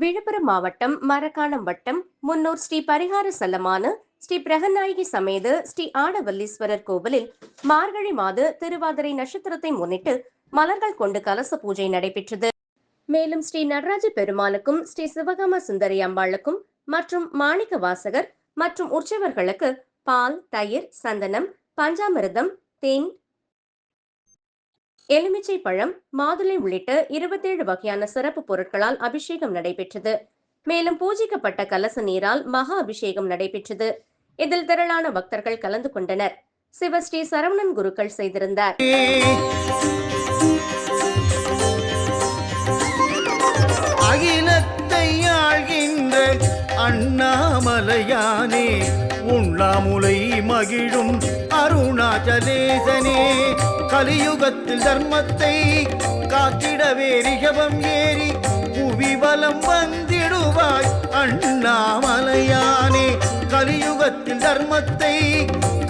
விழுப்புரம் மாவட்டம் மரக்காணம் வட்டம் முன்னூர் ஸ்ரீ பரிகார சலமான ஸ்ரீ பிரகநாயகி சமேத ஸ்ரீ ஆடவல்லீஸ்வரர் கோவிலில் மார்கழி மாத திருவாதிரை நட்சத்திரத்தை முன்னிட்டு மலர்கள் கொண்டு கலச பூஜை நடைபெற்றது. மேலும் ஸ்ரீ நடராஜ பெருமாளுக்கும் ஸ்ரீ சிவகாம சுந்தரி அம்பாளுக்கும் மற்றும் மாணிக்க வாசகர் மற்றும் உற்சவர்களுக்கு பால், தயிர், சந்தனம், பஞ்சாமிர்தம், தேன், எலுமிச்சை பழம், மாதுளை உள்ளிட்ட 27 வகையான சிறப்பு பொருட்களால் அபிஷேகம் நடைபெற்றது. மேலும் பூஜிக்கப்பட்ட கலச நீரால் மகா அபிஷேகம் நடைபெற்றது. இதில் திரளான பக்தர்கள் கலந்து கொண்டனர். சிவஸ்ரீ சரவணன் குருக்கள் செய்திருந்தார். அகிலத்தை ஆழ்கின்ற அண்ணாமலையானே, உண்ணாமுலை மகிழும் அருணாச்சலேசனே, கலியுகத்தில் தர்மத்தை காத்திடவே ரிஷபம் ஏறி புவிவலம் வந்திடுவாய் அண்ணாமலையானே, கலியுகத்தில் தர்மத்தை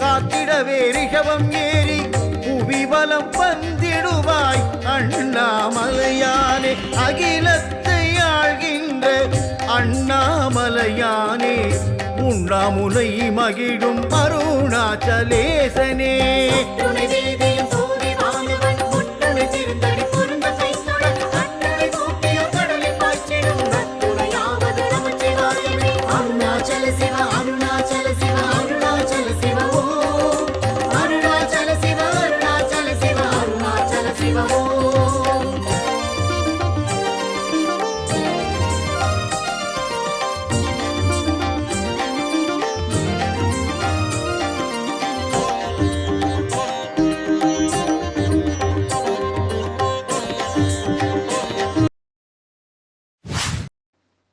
காத்திடவே ரிஷபம் ஏறி புவிவலம் வந்திடுவாய் அண்ணாமலையானே, அகிலத்தை ஆழ்கின்ற அண்ணாமலையானே, உண்ணாமுலை மகிழும் அருணாச்சலேசனே.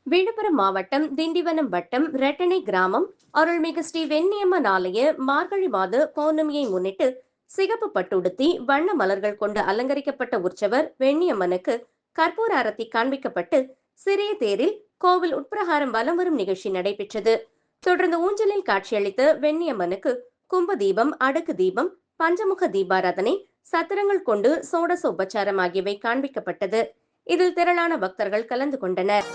விழுப்புரம் மாவட்டம் திண்டிவனம் வட்டம் ரெட்டனை கிராமம் அருள்மிகு ஸ்ரீ வெண்ணியம்மன் ஆலய மார்கழி மாத பௌர்ணமியை முன்னிட்டு சிகப்பு பட்டுடுத்தி வண்ண மலர்கள் கொண்டு அலங்கரிக்கப்பட்ட உற்சவர் வெண்ணியம்மனுக்கு கற்பூர ஆரத்தி காண்பிக்கப்பட்டு சிறிய தேரில் கோவில் உட்பிரகாரம் வலம் வரும் நிகழ்ச்சி நடைபெற்றது. தொடர்ந்து ஊஞ்சலில் காட்சியளித்த வெண்ணியம்மனுக்கு கும்ப தீபம், அடுக்கு தீபம், பஞ்சமுக தீபாராதனை, சத்திரங்கள் கொண்டு சோடச உபச்சாரம் ஆகியவை காண்பிக்கப்பட்டது. இதில் திரளான பக்தர்கள் கலந்து கொண்டனர்.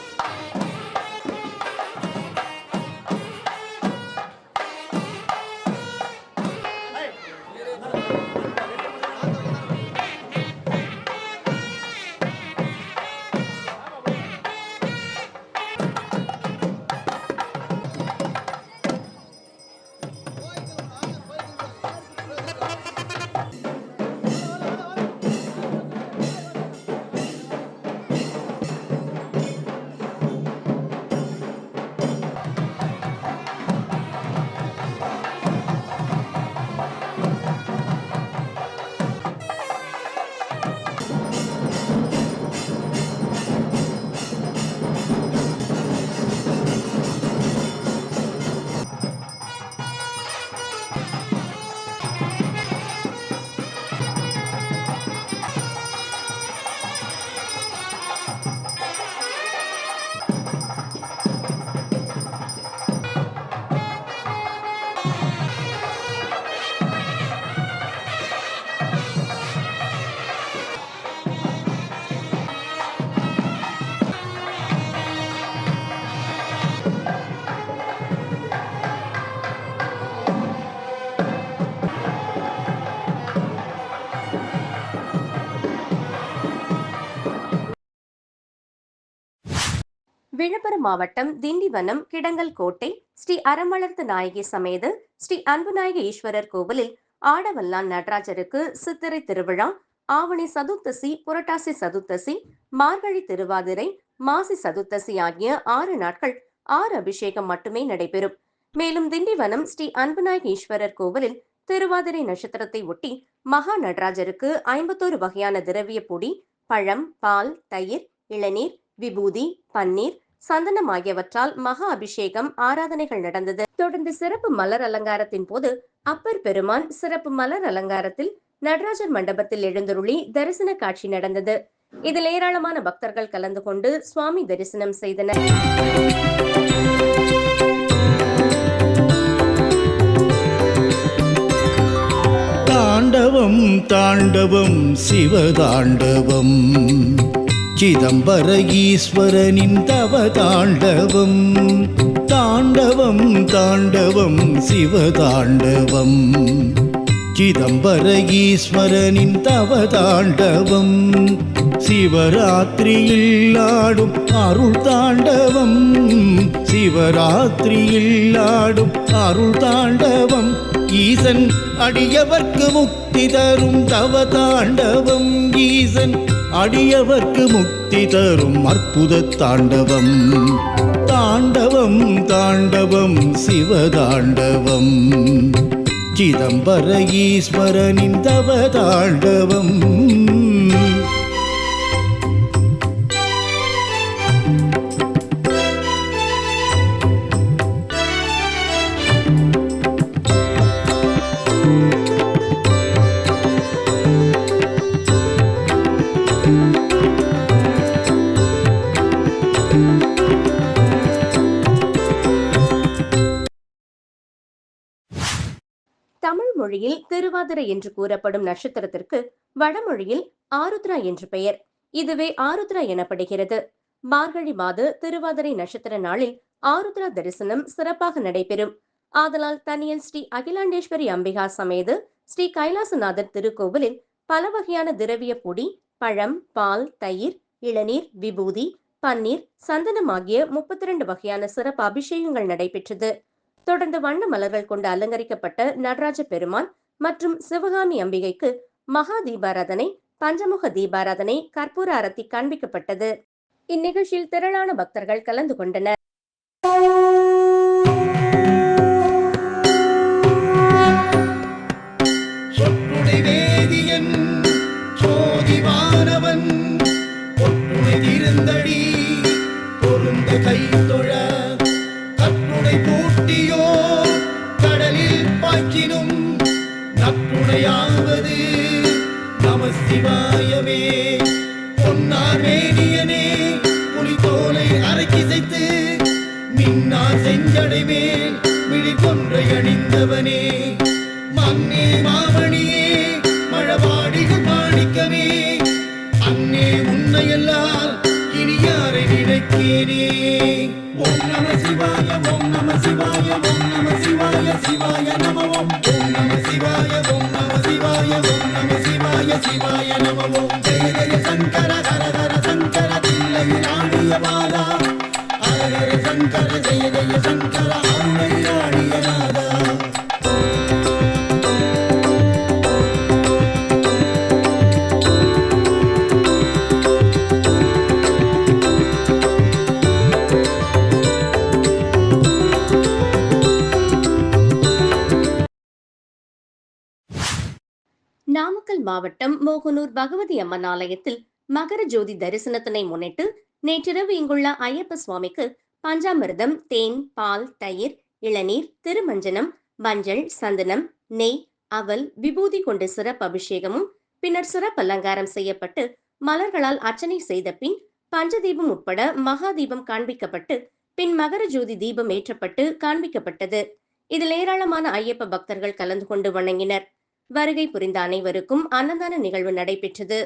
விழுப்புரம் மாவட்டம் திண்டிவனம் கிடங்கல் கோட்டை ஸ்ரீ அறமளர்த்த நாயகி சமேத ஸ்ரீ அன்புநாயகி ஈஸ்வரர் கோவிலில் ஆடவல்லான் நடராஜருக்கு சித்திரை திருவிழா, ஆவணி சதுர்த்தசி, புரட்டாசி சதுர்த்தசி, மார்கழி திருவாதிரை, மாசி சதுர்த்தசி ஆகிய 6 நாட்கள் 6 அபிஷேகம் மட்டுமே நடைபெறும். மேலும் திண்டிவனம் ஸ்ரீ அன்புநாயகி ஈஸ்வரர் கோவிலில் திருவாதிரை நட்சத்திரத்தை ஒட்டி மகா நடராஜருக்கு 51 வகையான திரவிய பொடி, பழம், பால், தயிர், இளநீர், விபூதி, பன்னீர், சந்தனம் ஆகியவற்றால் மகா அபிஷேகம் ஆராதனைகள் நடந்தது. தொடர்ந்து சிறப்பு மலர் அலங்காரத்தின் போது அப்பர் பெருமான் சிறப்பு மலர் அலங்காரத்தில் நடராஜர் மண்டபத்தில் எழுந்தருளி தரிசன காட்சி நடந்தது. இதில் ஏராளமான பக்தர்கள் கலந்து கொண்டு சுவாமி தரிசனம் செய்தனர். தாண்டவம் தாண்டவம் சிவதாண்டவம், சிதம்பர ஈஸ்வரனின் தவ தாண்டவம் தாண்டவம் தாண்டவம் சிவதாண்டவம். சிதம்பர ஈஸ்வரனின் தவ தாண்டவம் சிவராத்திரியில் ஆடும் அருள் தாண்டவம் சிவராத்திரியில் ஆடும் அருள் தாண்டவம். ஈசன் அடியவர்க்கு முக்தி தரும் தவ தாண்டவம் ஈசன் அடியவர்க்கு முக்தி தரும் அற்புத தாண்டவம் தாண்டவம் தாண்டவம் சிவதாண்டவம். சிதம்பர ஈஸ்வரனின் தவ தாண்டவம். தமிழ் மொழியில் திருவாதிரை என்று கூறப்படும் நட்சத்திரத்திற்கு வடமொழியில் ஆருத்ரா என்று பெயர். இதுவே ஆருத்ரா எனப்படுகிறது. மார்கழி மாத திருவாதிரை நட்சத்திர நாளில் ஆருத்ரா தரிசனம் சிறப்பாக நடைபெறும். ஆதலால் தனியல் ஸ்ரீ அகிலாண்டேஸ்வரி அம்பிகா சமேத ஸ்ரீ கைலாசநாதர் திருக்கோவிலில் பல வகையான திரவிய பொடி, பழம், பால், தயிர், இளநீர், விபூதி, பன்னீர், சந்தனம் ஆகிய 32 வகையான சிறப்பு அபிஷேகங்கள் நடைபெற்றது. தொடர்ந்து வண்ண மலர்கள் கொண்டு அலங்கரிக்கப்பட்ட நடராஜ பெருமான் மற்றும் சிவகாமி அம்பிகைக்கு மகா தீபாராதனை, பஞ்சமுக தீபாராதனை, கற்பூர அரத்தி காண்பிக்கப்பட்டது. இந்நிகழ்ச்சியில் திரளான பக்தர்கள் கலந்து கொண்டனர். நப்புடையாவது நம சிவாயவே. பொன்னார் மேனியனே புலித்தோலை அரைக்கிசைத்து மின்னார் செஞ்சடை மேல் விழிகொன்றை அணிந்தவனே. மன்னே மாமணியே மழவாடிகள் மாணிக்கமே. அன்னே உன்னையெல்லாம் இனி யாரை நினைக்கிறே. ஓம் நம சிவாய ஓம் நம சிவாய ஓம் நம சிவாய சிவாய நம ஓம். ஓம் நம சிவாய ஓம் நம சிவாய ஓம் நம சிவாய சிவாய நம ஓம். ஜெய ஜெய சங்கர ஹர ஹர சங்கர தில்லையில் ஆடிய பாலா. ஹர ஹர சங்கர ஜெய ஜெய சங்கர அருளை ஆடிய நாதா. நாமக்கல் மாவட்டம் மோகனூர் பகவதி அம்மன் ஆலயத்தில் மகர ஜோதி தரிசனத்தினை முன்னிட்டு நேற்றிரவு இங்குள்ள ஐயப்ப சுவாமிக்கு பஞ்சாமிர்தம், தேன், பால், தயிர், இளநீர், திருமஞ்சனம், மஞ்சள், சந்தனம், நெய், அவல், விபூதி கொண்டு சிறப்பு அபிஷேகமும் பின்னர் சிறப்பு அலங்காரம் செய்யப்பட்டு மலர்களால் அர்ச்சனை செய்த பின் பஞ்சதீபம் உட்பட மகா தீபம் காண்பிக்கப்பட்டு பின் மகர ஜோதி தீபம் ஏற்றப்பட்டு காண்பிக்கப்பட்டது. இதில் ஏராளமான ஐயப்ப பக்தர்கள் கலந்து கொண்டு வணங்கினர். வருகை புரிந்த அனைவருக்கும் அன்னதான நிகழ்வு நடைபெற்றது.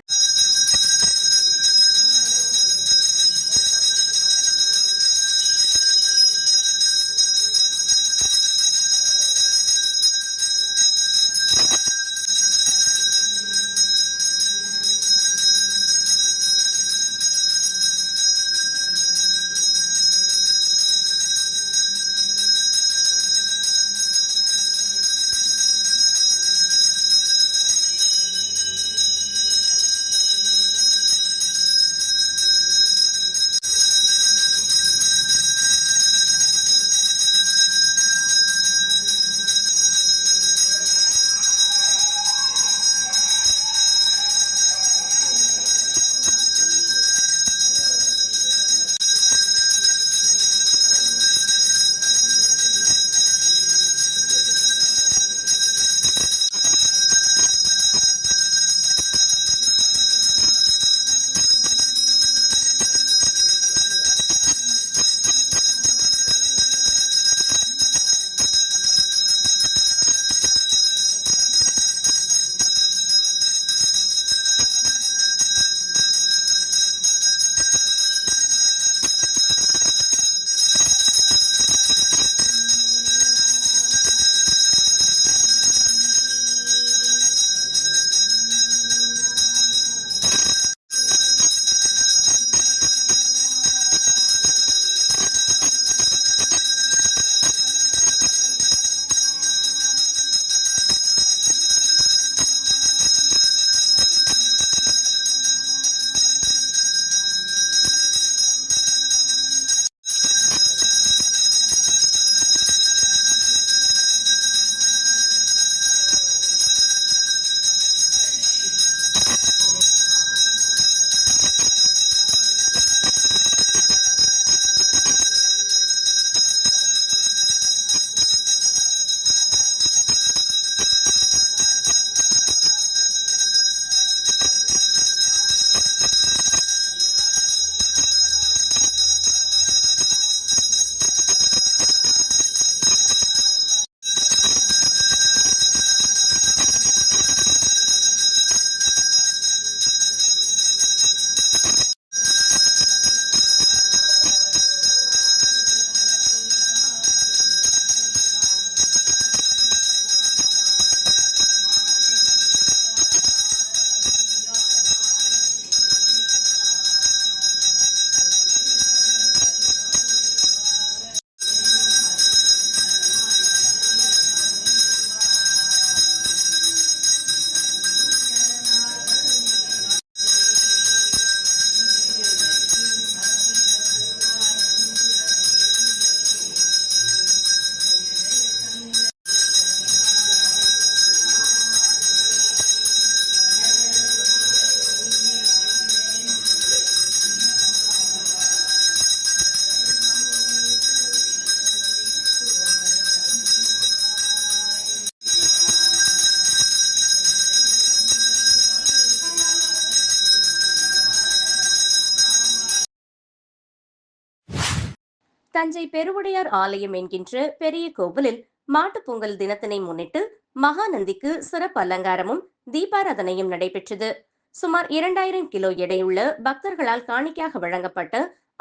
தஞ்சை பெருவுடையார் ஆலயம் என்கின்ற பெரிய கோவிலில் மாட்டுப் பொங்கல் தினத்தினை முன்னிட்டு மகாநந்திக்கு சிறப்பு அலங்காரமும் தீபாராதனையும் நடைபெற்றது. சுமார் 2000 கிலோ எடையுள்ள பக்தர்களால் காணிக்கையாக வழங்கப்பட்ட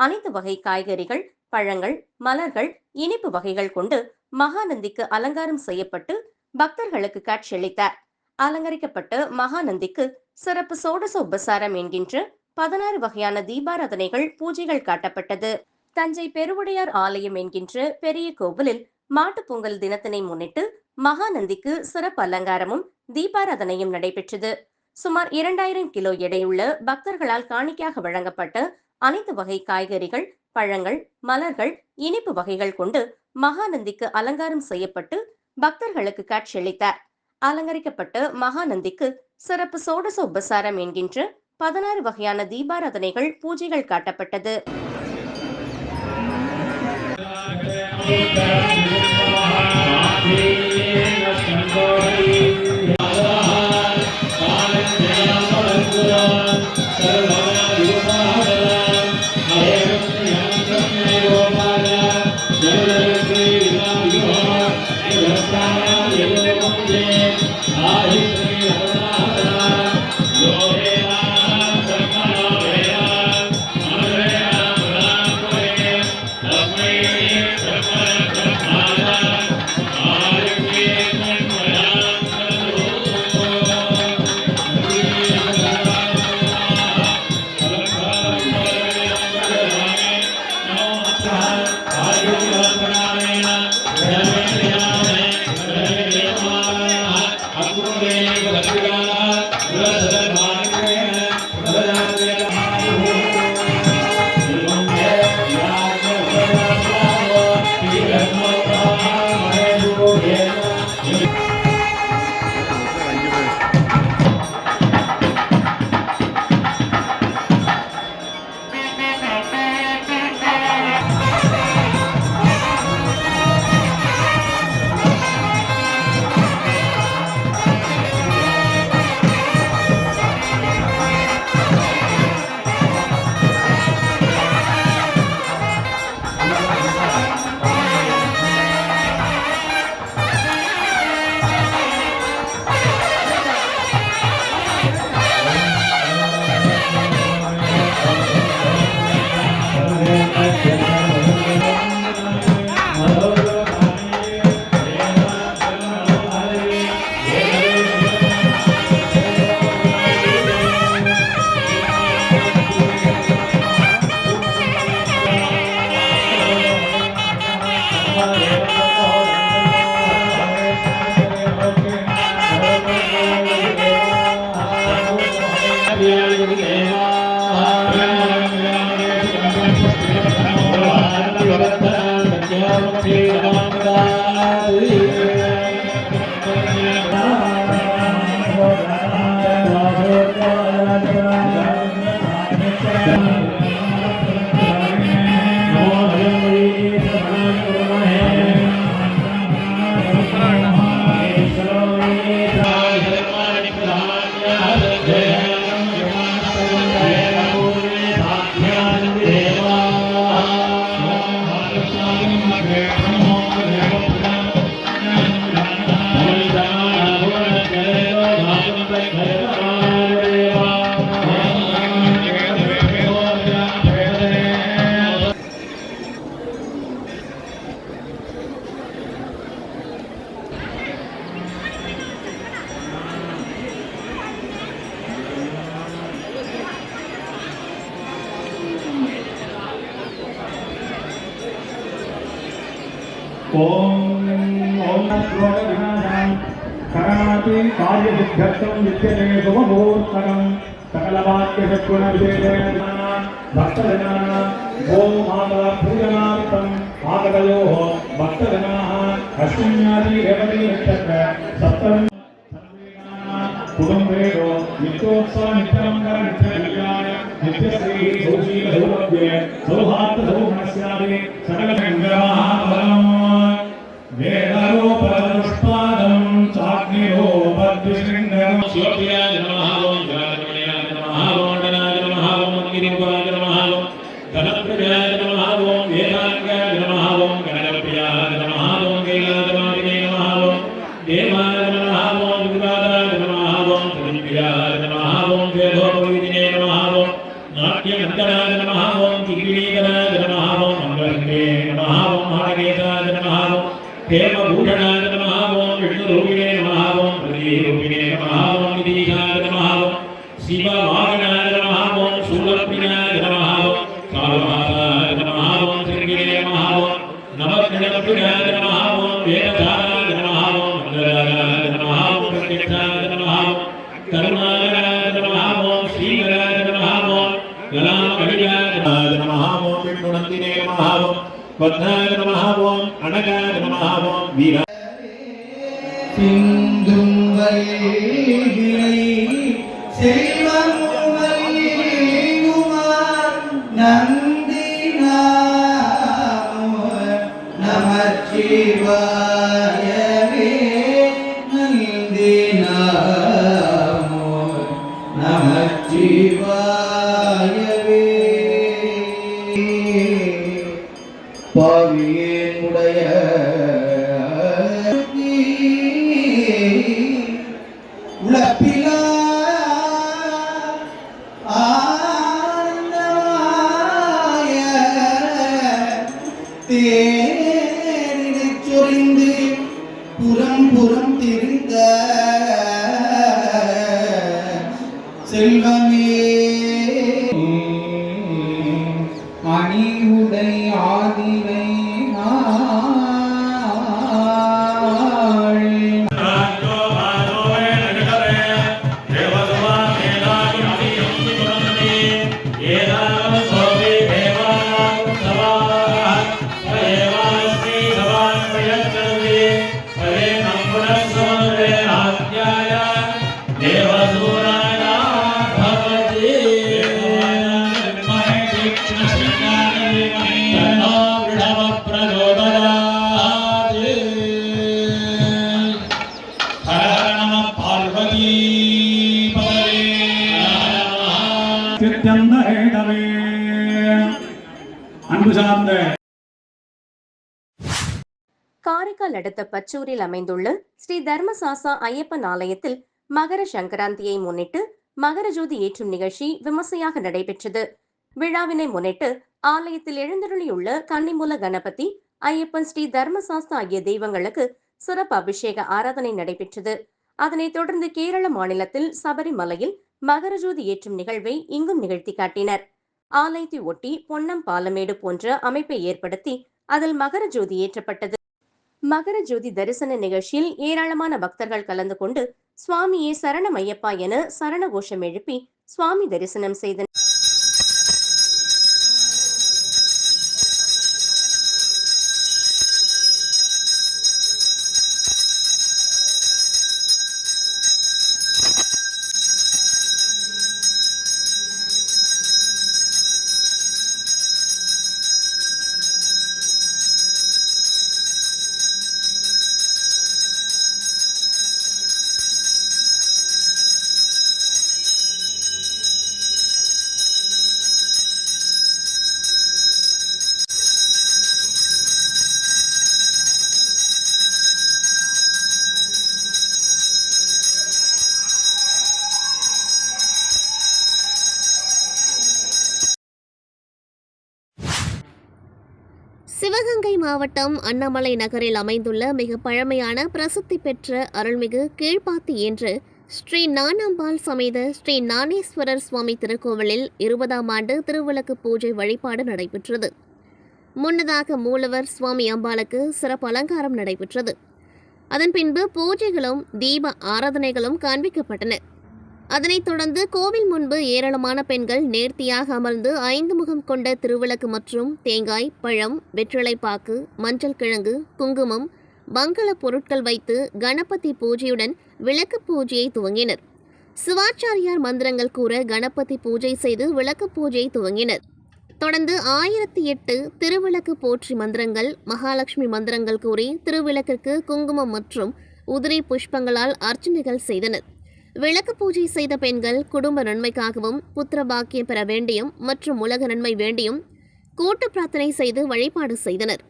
அனைத்து வகை காய்கறிகள், பழங்கள், மலர்கள், இனிப்பு வகைகள் கொண்டு மகாநந்திக்கு அலங்காரம் செய்யப்பட்டு பக்தர்களுக்கு காட்சியளித்தார். அலங்கரிக்கப்பட்ட மகாநந்திக்கு சிறப்பு சோடச உபசாரம் என்கின்ற 16 வகையான தீபாராதனைகள், பூஜைகள் காட்டப்பட்டது. தஞ்சை பெருவுடையார் ஆலயம் என்கின்ற பெரிய கோவிலில் மாட்டுப் பொங்கல் தினத்தினை முன்னிட்டு மகாநந்திக்கு சிறப்பு அலங்காரமும் தீபாராதனையும் நடைபெற்றது. சுமார் 2000 கிலோ எடையுள்ள பக்தர்களால் காணிக்கையாக வழங்கப்பட்ட அனைத்து வகை காய்கறிகள், பழங்கள், மலர்கள், இனிப்பு வகைகள் கொண்டு மகாநந்திக்கு அலங்காரம் செய்யப்பட்டு பக்தர்களுக்கு காட்சியளித்தார். அலங்கரிக்கப்பட்ட மகாநந்திக்கு சிறப்பு சோடச உபசாரம் என்கின்ற 16 வகையான தீபாராதனைகள், பூஜைகள் காட்டப்பட்டது. करणाति कार्यसिद्ध्यर्थं विद्यते शुभमुहूर्तकं सकलवाक्यसद्गुणविशेषेण भक्तजनाः ओं मातरपूजनार्थम् आगतयोः भक्तजनाः अश्विन्यादि रेवती नक्षत्र सप्तम कुटुम्बेषु नित्योत्सवनित्यमङ्गल नित्यकल्याण नित्यश्री सौशीलसौरभ्ये सौहार्दसौमनस्यादि सकलमङ्गलमहाफलम् वेदरूपपुष्पादं चाग्निरोपद्विशृङ्गं शिवप्रियाय नमः ओं जगन्मयाय नमः ओं गणाय नमः ओं गिरिवाय नमः ओं धनप्रजाय नमः ओं वेदाङ्गाय नमः हेमभूषणाय नमः ओं विष्णुरूपिणे नमः ओं प्रतिरूपिणे नमः ओं विदीशाय नमः ओं शिववाहनाय नमः ओं शूलप्रियाय नमः ओं कालमाताय नमः ओं श्रीगिरे नमः ओं नवग्रहप्रियाय नमः ओं वेदधाराय नमः ओं मंगलाय नमः ओं प्रत्यक्षाय नमः ओं करुणाय नमः ओं श्रीधराय नमः ओं गलामकलियाय नमः ओं विष्णुनन्दिने नमः ओं पद्माय नमः ओं अनगाय नमः ओं वीरा சிந்தும் வைகிளை செல்வமுமையுமார் நந்தி நாமோ நமச்சிவாயவே நந்தி நாமோ நமச்சிவாயவே பாவியேனுடைய உலப்பிலா ஆனந்தமாய தேனினைச் சொரிந்து புறம் புறம் திரிந்த செல்வமே அணிவுடை ஆதினை அன்பு சார்ந்த காரைக்கால் அடுத்த பச்சூரில் அமைந்துள்ள ஸ்ரீ தர்மசாசா ஐயப்பன் ஆலயத்தில் மகர சங்கராந்தியை முன்னிட்டு மகர ஜோதி ஏற்றும் நிகழ்ச்சி விமர்சையாக நடைபெற்றது. விழாவினை முன்னிட்டு ஆலயத்தில் எழுந்தருளியுள்ள கன்னிமூல கணபதி, ஐயப்பன், ஸ்ரீ தர்மசாஸ்தா ஆகிய தெய்வங்களுக்கு சிறப்பு அபிஷேக ஆராதனை நடைபெற்றது. அதனைத் தொடர்ந்து கேரள மாநிலத்தில் சபரிமலையில் மகர ஜோதி ஏற்றும் நிகழ்வை இங்கும் நிகழ்த்தி காட்டினர். ஆலயத்தை ஒட்டி பொன்னம் பாலமேடு போன்ற அமைப்பை ஏற்படுத்தி அதில் மகர ஜோதி ஏற்றப்பட்டது. மகர ஜோதி தரிசன நிகழ்ச்சியில் ஏராளமான பக்தர்கள் கலந்து கொண்டு சுவாமியே சரணம் ஐயப்பா என சரண கோஷம் எழுப்பி சுவாமி தரிசனம் செய்தனர். சிவகங்கை மாவட்டம் அண்ணாமலை நகரில் அமைந்துள்ள மிக பழமையான பிரசித்தி பெற்ற அருள்மிகு கீழ்ப்பாத்தி என்ற ஸ்ரீ நானாம்பாள் சமேத ஸ்ரீ ஞானேஸ்வரர் சுவாமி திருக்கோவிலில் 20ஆம் ஆண்டு திருவிளக்கு பூஜை வழிபாடு நடைபெற்றது. முன்னதாக மூலவர் சுவாமி அம்பாளுக்கு சிறப்பு அலங்காரம் நடைபெற்றது. அதன் பின்பு பூஜைகளும் தீப ஆராதனைகளும் காண்பிக்கப்பட்டன. அதனைத் தொடர்ந்து கோவில் முன்பு ஏராளமான பெண்கள் நேர்த்தியாக அமர்ந்து 5 முகம் கொண்ட திருவிளக்கு மற்றும் தேங்காய், பழம், வெற்றிலைப்பாக்கு, மஞ்சள் கிழங்கு, குங்குமம், மங்கள பொருட்கள் வைத்து கணபதி பூஜையுடன் விளக்கு பூஜையை துவங்கினர். சிவாச்சாரியார் மந்திரங்கள் கூற கணபதி பூஜை செய்து விளக்கு பூஜையை துவங்கினர். தொடர்ந்து 1008 திருவிளக்கு போற்றி மந்திரங்கள், மகாலட்சுமி மந்திரங்கள் கூறி திருவிளக்கிற்கு குங்குமம் மற்றும் உதிரி புஷ்பங்களால் அர்ச்சனைகள் செய்தனர். விளக்கு பூஜை செய்த பெண்கள் குடும்ப நன்மைக்காகவும் புத்திர பாக்கியம் பெற வேண்டியும் மற்றும் உலக நன்மை வேண்டியும் கூட்டு பிரார்த்தனை செய்து வழிபாடு செய்தனர்.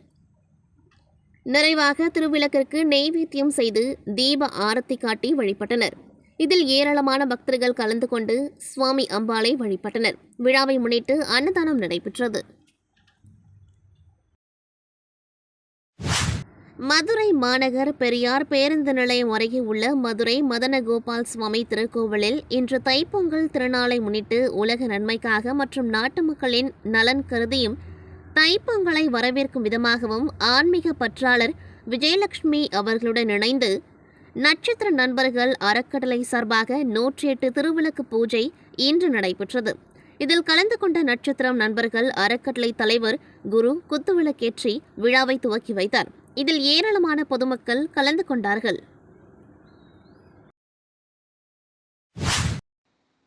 நிறைவாக திருவிளக்கிற்கு நெய்வேத்தியம் செய்து தீப ஆரத்தி காட்டி வழிபட்டனர். இதில் ஏராளமான பக்தர்கள் கலந்து கொண்டு சுவாமி அம்பாளை வழிபட்டனர். விழாவை முன்னிட்டு அன்னதானம் நடைபெற்றது. மதுரை மாநகர் பெரியார் பேருந்து நிலையம் அருகே உள்ள மதுரை மதனகோபால் சுவாமி திருக்கோவிலில் இன்று தைப்பொங்கல் திருநாளை முன்னிட்டு உலக நன்மைக்காக மற்றும் நாட்டு மக்களின் நலன் கருதியும் தைப்பொங்கலை வரவேற்கும் விதமாகவும் ஆன்மீக பற்றாளர் விஜயலட்சுமி அவர்களுடன் இணைந்து நட்சத்திர நண்பர்கள் அறக்கட்டளை சார்பாக 108 திருவிளக்கு பூஜை இன்று நடைபெற்றது. இதில் கலந்து கொண்ட நட்சத்திரம் நண்பர்கள் அறக்கட்டளை தலைவர் குரு குத்துவிளக்கேற்றி விழாவை துவக்கி வைத்தார். இதில் ஏராளமான பொதுமக்கள் கலந்து கொண்டார்கள்.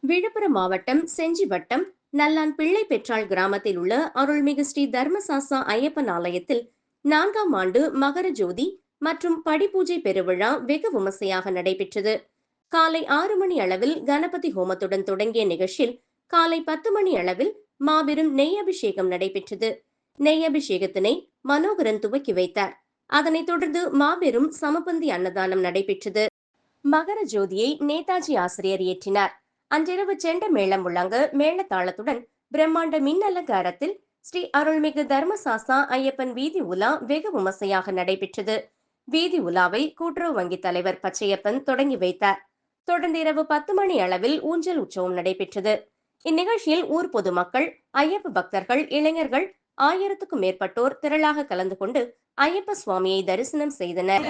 விழுப்புரம் மாவட்டம் செஞ்சி வட்டம் நல்லான் பிள்ளை பெற்றாள் கிராமத்தில் உள்ள அருள்மிகு ஸ்ரீ தர்மசாஸ்தா ஐயப்பன் ஆலயத்தில் 4ஆம் ஆண்டு மகர ஜோதி மற்றும் படிப்பூஜை பெருவிழா வெகு விமர்சையாக நடைபெற்றது. காலை 6 மணி அளவில் கணபதி ஹோமத்துடன் தொடங்கிய நிகழ்ச்சியில் காலை 10 மணி அளவில் மாபெரும் நெய் அபிஷேகம் நடைபெற்றது. நெய் அபிஷேகத்தினை மனோகரன் துவக்கி வைத்தார். அதனைத் தொடர்ந்து மாபெரும் சமபந்தி அன்னதானம் நடைபெற்றது. மகர ஜோதியை நேதாஜி ஆசிரியர் ஏற்றினார். அன்றிரவு செண்ட மேளம் முழங்க மேளதாளத்துடன் பிரம்மாண்ட மின் அலங்காரத்தில் ஸ்ரீ அருள்மிகு தர்மசாஸ்தா ஐயப்பன் வீதி உலா வெகு விமர்சையாக நடைபெற்றது. வீதி உலாவை கூட்டுறவு வங்கி தலைவர் பச்சையப்பன் தொடங்கி வைத்தார். தொடர்ந்து இரவு 10 மணி அளவில் ஊஞ்சல் உற்சவம் நடைபெற்றது. இந்நிகழ்ச்சியில் ஊர் பொதுமக்கள், ஐயப்ப பக்தர்கள், இளைஞர்கள் 1000க்கும் மேற்பட்டோர் திரளாக கலந்து கொண்டு ஐயப்ப சுவாமியை தரிசனம் செய்தனர்.